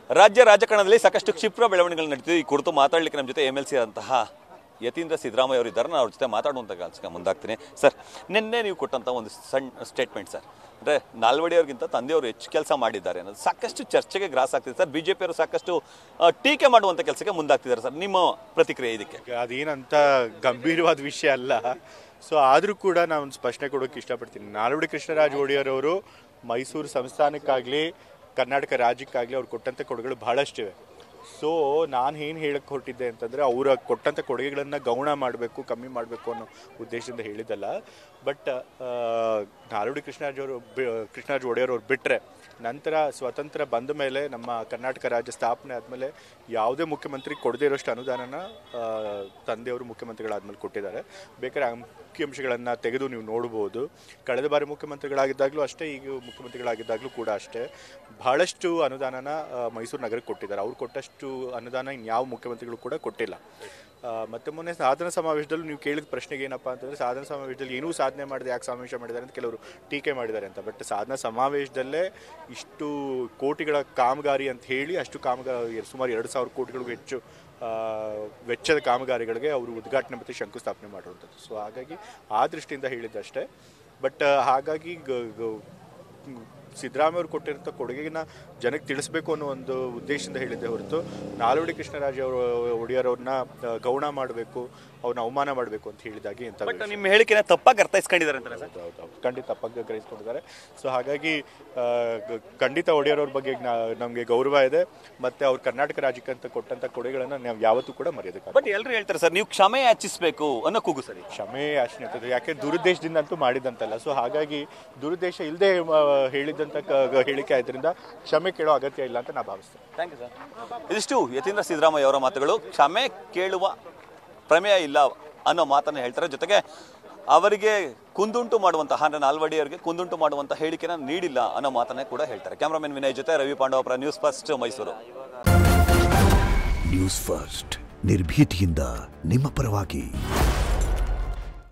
ರಾಜ್ಯ ರಾಜಕಾರಣದಲ್ಲಿ ಸಾಕಷ್ಟು ಕ್ಷಿಪ್ರ ಬೆಳವಣಿಗೆಗಳು ನಡೀತಿದೆ. ಈ ಕುರಿತು ಮಾತಾಡಲಿಕ್ಕೆ ನಮ್ಮ ಜೊತೆ MLC ಅಂತಹ ಯತೀಂದ್ರ ಸಿದ್ದರಾಮಯ್ಯ ಅವರು ಇದ್ದಾರೆ. ನಾನು ಅವ್ರ ಜೊತೆ ಮಾತಾಡುವಂಥ ಕೆಲಸಕ್ಕೆ ಮುಂದಾಗ್ತೀನಿ. ಸರ್, ನಿನ್ನೆ ನೀವು ಕೊಟ್ಟಂಥ ಒಂದು ಸಣ್ಣ ಸ್ಟೇಟ್ಮೆಂಟ್ ಸರ್, ಅಂದರೆ ನಾಲ್ವಡಿಯವ್ರಿಗಿಂತ ತಂದೆಯವರು ಹೆಚ್ಚು ಕೆಲಸ ಮಾಡಿದ್ದಾರೆ ಅನ್ನೋದು ಸಾಕಷ್ಟು ಚರ್ಚೆಗೆ ಗ್ರಾಸ ಆಗ್ತಿದೆ ಸರ್. BJP ಅವರು ಸಾಕಷ್ಟು ಟೀಕೆ ಮಾಡುವಂಥ ಕೆಲಸಕ್ಕೆ ಮುಂದಾಗ್ತಿದ್ದಾರೆ ಸರ್. ನಿಮ್ಮ ಪ್ರತಿಕ್ರಿಯೆ ಇದಕ್ಕೆ? ಅದೇನಂತ ಗಂಭೀರವಾದ ವಿಷಯ ಅಲ್ಲ. ಸೊ ಆದರೂ ಕೂಡ ನಾನು ಸ್ಪಷ್ಟನೆ ಕೊಡೋಕ್ಕೆ ಇಷ್ಟಪಡ್ತೀನಿ. ನಾಲ್ವಡಿ ಕೃಷ್ಣರಾಜ ಒಡೆಯರ್ ಅವರು ಮೈಸೂರು ಸಂಸ್ಥಾನಕ್ಕಾಗಲಿ ಕರ್ನಾಟಕ ರಾಜ್ಯಕ್ಕಾಗಲಿ ಅವ್ರು ಕೊಟ್ಟಂಥ ಕೊಡುಗೆಗಳು ಬಹಳಷ್ಟಿವೆ. ಸೊ ನಾನು ಏನು ಹೇಳಕ್ಕೆ ಹೊರಟಿದ್ದೆ ಅಂತಂದರೆ ಅವರ ಕೊಟ್ಟಂಥ ಕೊಡುಗೆಗಳನ್ನು ಗೌಣ ಮಾಡಬೇಕು, ಕಮ್ಮಿ ಮಾಡಬೇಕು ಅನ್ನೋ ಉದ್ದೇಶದಿಂದ ಹೇಳಿದ್ದಲ್ಲ. ಬಟ್ ನಾಲ್ವಡಿ ಕೃಷ್ಣರಾಜ ಒಡೆಯರ್ ಅವರು ಬಿಟ್ಟರೆ ನಂತರ ಸ್ವತಂತ್ರ ಬಂದ ಮೇಲೆ ನಮ್ಮ ಕರ್ನಾಟಕ ರಾಜ್ಯ ಸ್ಥಾಪನೆ ಆದಮೇಲೆ ಯಾವುದೇ ಮುಖ್ಯಮಂತ್ರಿ ಕೊಡದೇ ಇರೋಷ್ಟು ಅನುದಾನನ ತಂದೆಯವರು ಮುಖ್ಯಮಂತ್ರಿಗಳಾದ್ಮೇಲೆ ಕೊಟ್ಟಿದ್ದಾರೆ. ಬೇಕಾದ್ರೆ ಅಂಕಿಅಂಶಗಳನ್ನು ತೆಗೆದು ನೀವು ನೋಡ್ಬೋದು. ಕಳೆದ ಬಾರಿ ಮುಖ್ಯಮಂತ್ರಿಗಳಾಗಿದ್ದಾಗಲೂ ಅಷ್ಟೇ, ಈಗ ಮುಖ್ಯಮಂತ್ರಿಗಳಾಗಿದ್ದಾಗಲೂ ಕೂಡ ಅಷ್ಟೇ ಬಹಳಷ್ಟು ಅನುದಾನನ ಮೈಸೂರು ನಗರಕ್ಕೆ ಕೊಟ್ಟಿದ್ದಾರೆ. ಅವ್ರು ಕೊಟ್ಟಷ್ಟು ಅನುದಾನ ಇನ್ಯಾವ ಮುಖ್ಯಮಂತ್ರಿಗಳು ಕೂಡ ಕೊಟ್ಟಿಲ್ಲ. ಮತ್ತು ಮೊನ್ನೆ ಸಾಧನಾ ಸಮಾವೇಶದಲ್ಲೂ ನೀವು ಕೇಳಿದ ಪ್ರಶ್ನೆಗೆ ಏನಪ್ಪ ಅಂತಂದರೆ, ಸಾಧನಾ ಸಮಾವೇಶದಲ್ಲಿ ಏನೂ ಸಾಧನೆ ಮಾಡಿದೆ, ಯಾಕೆ ಸಮಾವೇಶ ಮಾಡಿದ್ದಾರೆ ಅಂತ ಕೆಲವರು ಟೀಕೆ ಮಾಡಿದ್ದಾರೆ ಅಂತ. ಬಟ್ ಸಾಧನಾ ಸಮಾವೇಶದಲ್ಲೇ ಇಷ್ಟು ಕೋಟಿಗಳ ಕಾಮಗಾರಿ ಅಂತ ಹೇಳಿ ಅಷ್ಟು ಕಾಮಗಾರಿ ಸುಮಾರು 2,000 ಕೋಟಿಗಳಿಗೂ ಹೆಚ್ಚು ವೆಚ್ಚದ ಕಾಮಗಾರಿಗಳಿಗೆ ಅವರು ಉದ್ಘಾಟನೆ ಮತ್ತು ಶಂಕುಸ್ಥಾಪನೆ ಮಾಡುವಂಥದ್ದು. ಸೊ ಹಾಗಾಗಿ ಆ ದೃಷ್ಟಿಯಿಂದ ಹೇಳಿದ್ದಷ್ಟೇ. ಬಟ್ ಹಾಗಾಗಿ ಸಿದ್ದರಾಮಯ್ಯ ಅವರು ಕೊಟ್ಟಿರೋಂಥ ಕೊಡುಗೆನ ಜನಕ್ಕೆ ತಿಳಿಸ್ಬೇಕು ಅನ್ನೋ ಒಂದು ಉದ್ದೇಶದಿಂದ ಹೇಳಿದ್ದೆ ಹೊರತು ನಾಲ್ವಡಿ ಕೃಷ್ಣರಾಜ ಒಡೆಯರ್ ಅವ್ರನ್ನ ಗೌಣ ಮಾಡಬೇಕು, ಅವ್ರನ್ನ ಅವಮಾನ ಮಾಡಬೇಕು ಅಂತ ಹೇಳಿದಾಗೆ ಅಂತ ನಿಮ್ಮ ಹೇಳಿಕೆನ ತಪ್ಪಾಗಿ ಅರ್ಥೈಸ್ಕೊಂಡಿದ್ದಾರೆ ಅಂತ. ಹೌದು, ಖಂಡಿತ ತಪ್ಪಾಗಿ ಗ್ರಹಿಸ್ಕೊಂಡಿದ್ದಾರೆ. ಸೊ ಹಾಗಾಗಿ ಖಂಡಿತ ಒಡೆಯರ್ ಅವ್ರ ಬಗ್ಗೆ ನಮಗೆ ಗೌರವ ಇದೆ. ಮತ್ತು ಅವ್ರು ಕರ್ನಾಟಕ ರಾಜ್ಯಕ್ಕೆ ಅಂತ ಕೊಟ್ಟಂಥ ಕೊಡುಗೆಗಳನ್ನು ನಾವು ಯಾವತ್ತೂ ಕೂಡ ಮರೆಯೋದಕ್ಕೆ. ಬಟ್ ಎಲ್ಲರೂ ಹೇಳ್ತಾರೆ ಸರ್, ನೀವು ಕ್ಷಮೆ ಯಾಚಿಸಬೇಕು ಅನ್ನೋ ಕೂಗು ಸರಿ. ಕ್ಷಮೆ ಯಾಚನೆ ಆಗ್ತದೆ, ಯಾಕೆ ದುರುದ್ದೇಶದಿಂದ ಅಂತೂ ಮಾಡಿದಂತಲ್ಲ. ಸೊ ಹಾಗಾಗಿ ದುರುದ್ದೇಶ ಇಲ್ಲದೆ ಹೇಳಿದಂಥ ಹೇಳಿಕೆ ಆದ್ರಿಂದ ಕ್ಷಮೆ ಕೇಳೋ ಅಗತ್ಯ ಇಲ್ಲ ಅಂತ ನಾನು ಭಾವಿಸ್ತೇನೆ. Thank you sir. ಇದಿಷ್ಟು ಯತೀಂದ್ರ ಸಿದ್ದರಾಮಯ್ಯ ಅವರ ಮಾತುಗಳು. ಕ್ಷಮೆ ಕೇಳುವ ಪ್ರಮೇಯ ಇಲ್ಲ ಅನ್ನೋ ಮಾತನ್ನು ಹೇಳ್ತಾರೆ. ಜೊತೆಗೆ ಅವರಿಗೆ ಕುಂದುಂಟು ಮಾಡುವಂತಹ ನಾಲ್ವಡಿಯವರಿಗೆ ಕುಂದುಂಟು ಮಾಡುವಂಥ ಹೇಳಿಕೆನ ನೀಡಿಲ್ಲ ಅನ್ನೋ ಮಾತನ್ನೇ ಕೂಡ ಹೇಳ್ತಾರೆ. ಕ್ಯಾಮ್ರಾಮನ್ ವಿನಯ್ ಜೊತೆ Ravi Pandavapura, news first Mysuru. News first ನಿರ್ಭೀತಿಯಿಂದ ನಿಮ್ಮ ಪರವಾಗಿ.